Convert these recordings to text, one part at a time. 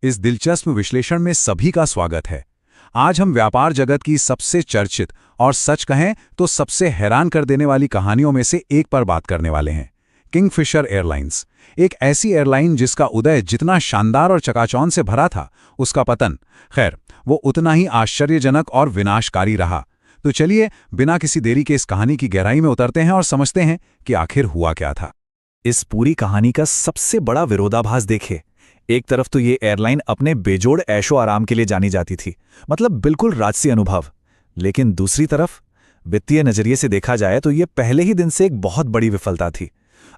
इस दिलचस्प विश्लेषण में सभी का स्वागत है। आज हम व्यापार जगत की सबसे चर्चित और सच कहें तो सबसे हैरान कर देने वाली कहानियों में से एक पर बात करने वाले हैं। किंगफिशर एयरलाइंस, एक ऐसी एयरलाइन जिसका उदय जितना शानदार और चकाचौंध से भरा था, उसका पतन खैर वो उतना ही आश्चर्यजनक और विनाशकारी रहा। तो चलिए बिना किसी देरी के इस कहानी की गहराई में उतरते हैं और समझते हैं कि आखिर हुआ क्या था। इस पूरी कहानी का सबसे बड़ा विरोधाभास देखे। एक तरफ तो ये एयरलाइन अपने बेजोड़ ऐशो आराम के लिए जानी जाती थी, मतलब बिल्कुल राजसी अनुभव। लेकिन दूसरी तरफ वित्तीय नजरिए से देखा जाए तो ये पहले ही दिन से एक बहुत बड़ी विफलता थी।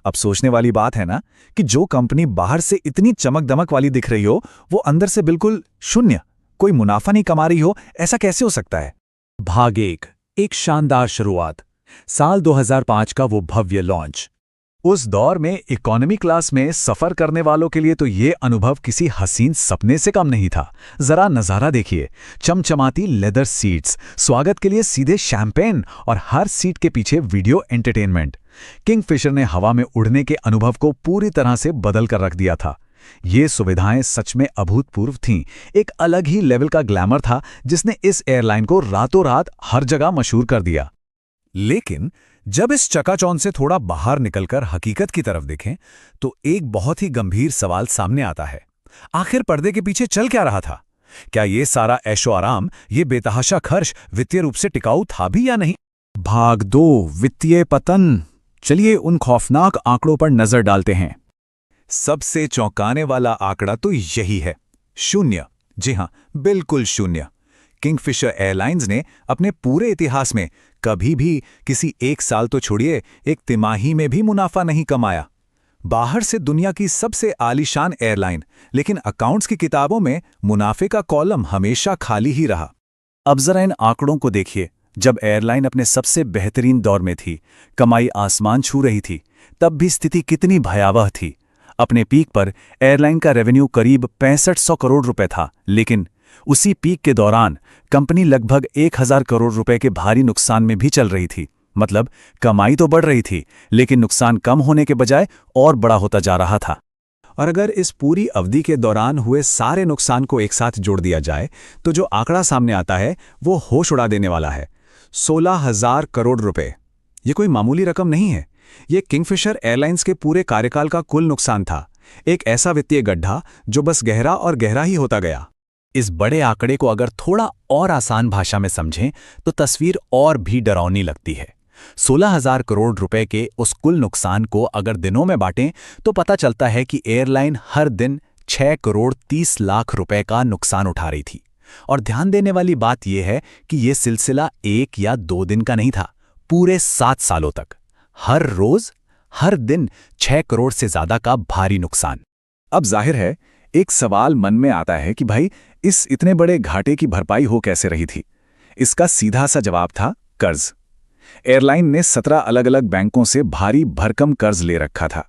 अब सोचने वाली बात है ना कि जो कंपनी बाहर से इतनी चमक दमक वाली दिख रही हो, वो अंदर से बिल्कुल शून्य, कोई मुनाफा नहीं कमा रही हो, ऐसा कैसे हो सकता है। भाग एक शानदार शुरुआत। साल 2005 का वो भव्य लॉन्च। उस दौर में इकोनॉमी क्लास में सफर करने वालों के लिए तो ये अनुभव किसी हसीन सपने से कम नहीं था। जरा नजारा देखिए, चमचमाती लेदर सीट्स, स्वागत के लिए सीधे शैंपेन और हर सीट के पीछे वीडियो एंटरटेनमेंट। किंगफिशर ने हवा में उड़ने के अनुभव को पूरी तरह से बदल कर रख दिया था। ये सुविधाएं सच में अभूतपूर्व थीं। एक अलग ही लेवल का ग्लैमर था जिसने इस एयरलाइन को रातों रात हर जगह मशहूर कर दिया। लेकिन जब इस चकाचौंध से थोड़ा बाहर निकलकर हकीकत की तरफ देखें तो एक बहुत ही गंभीर सवाल सामने आता है। आखिर पर्दे के पीछे चल क्या रहा था? क्या ये सारा ऐशो आराम, ये बेतहाशा खर्च वित्तीय रूप से टिकाऊ था भी या नहीं? भाग 2, वित्तीय पतन। चलिए उन खौफनाक आंकड़ों पर नजर डालते हैं। सबसे चौंकाने वाला आंकड़ा तो यही है, 0। जी हां, बिल्कुल 0। किंगफिशर एयरलाइंस ने अपने पूरे इतिहास में कभी भी किसी एक साल तो छोड़िए, एक तिमाही में भी मुनाफा नहीं कमाया। बाहर से दुनिया की सबसे आलीशान एयरलाइन, लेकिन अकाउंट्स की किताबों में मुनाफे का कॉलम हमेशा खाली ही रहा। अब जरा इन आंकड़ों को देखिए। जब एयरलाइन अपने सबसे बेहतरीन दौर में थी, कमाई आसमान छू रही थी, तब भी स्थिति कितनी भयावह थी। अपने पीक पर एयरलाइन का रेवेन्यू करीब 6500 करोड़ रुपए था, लेकिन उसी पीक के दौरान कंपनी लगभग 1000 करोड़ रुपए के भारी नुकसान में भी चल रही थी। मतलब कमाई तो बढ़ रही थी, लेकिन नुकसान कम होने के बजाय और बड़ा होता जा रहा था। और अगर इस पूरी अवधि के दौरान हुए सारे नुकसान को एक साथ जोड़ दिया जाए तो जो आंकड़ा सामने आता है वो होश उड़ा देने वाला है। 16,000 करोड़ रुपए। ये कोई मामूली रकम नहीं है। ये किंगफिशर एयरलाइंस के पूरे कार्यकाल का कुल नुकसान था। एक ऐसा वित्तीय गड्ढा जो बस गहरा और गहरा ही होता गया। इस बड़े आंकड़े को अगर थोड़ा और आसान भाषा में समझें तो तस्वीर और भी डरावनी लगती है। 16,000 करोड़ रुपए के उस कुल नुकसान को अगर दिनों में बांटें तो पता चलता है कि एयरलाइन हर दिन 6 करोड़ 30 लाख रुपए का नुकसान उठा रही थी। और ध्यान देने वाली बात यह है कि यह सिलसिला 1 या 2 दिन का नहीं था, पूरे 7 सालों तक। हर रोज, हर दिन 6 करोड़ से ज्यादा का भारी नुकसान। अब जाहिर है एक सवाल मन में आता है कि भाई इस इतने बड़े घाटे की भरपाई हो कैसे रही थी? इसका सीधा सा जवाब था कर्ज। एयरलाइन ने 17 अलग अलग बैंकों से भारी भरकम कर्ज ले रखा था।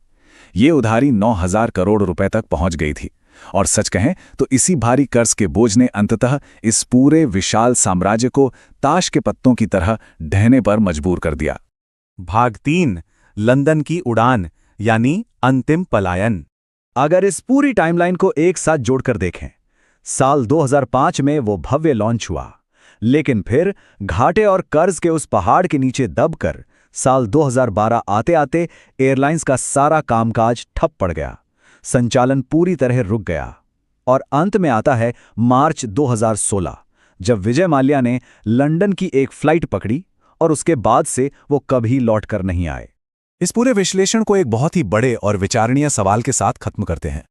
ये उधारी 9,000 करोड़ रुपए तक पहुंच गई थी। और सच कहें तो इसी भारी कर्ज के बोझ ने अंततः इस पूरे विशाल साम्राज्य को ताश के पत्तों की तरह ढहने पर मजबूर कर दिया। भाग 3, लंदन की उड़ान यानी अंतिम पलायन। अगर इस पूरी टाइमलाइन को एक साथ जोड़कर देखें, साल 2005 में वो भव्य लॉन्च हुआ, लेकिन फिर घाटे और कर्ज के उस पहाड़ के नीचे दबकर साल 2012 आते आते एयरलाइंस का सारा कामकाज ठप पड़ गया। संचालन पूरी तरह रुक गया। और अंत में आता है मार्च 2016, जब विजय माल्या ने लंदन की एक फ्लाइट पकड़ी और उसके बाद से वो कभी लौटकर नहीं आए। इस पूरे विश्लेषण को एक बहुत ही बड़े और विचारणीय सवाल के साथ खत्म करते हैं।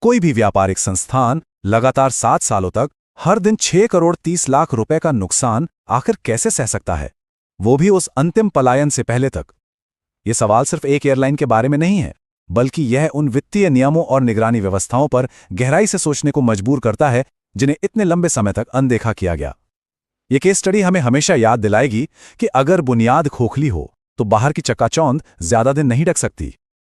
कोई भी व्यापारिक संस्थान लगातार 7 सालों तक हर दिन 6 करोड़ 30 लाख रुपए का नुकसान आखिर कैसे सह सकता है, वो भी उस अंतिम पलायन से पहले तक? ये सवाल सिर्फ एक एयरलाइन के बारे में नहीं है, बल्कि यह उन वित्तीय नियमों और निगरानी व्यवस्थाओं पर गहराई से सोचने को मजबूर करता है जिन्हें इतने लंबे समय तक अनदेखा किया गया। ये केस स्टडी हमें हमेशा याद दिलाएगी कि अगर बुनियाद खोखली हो तो बाहर की चकाचौंध ज्यादा दिन नहीं ढक सकती।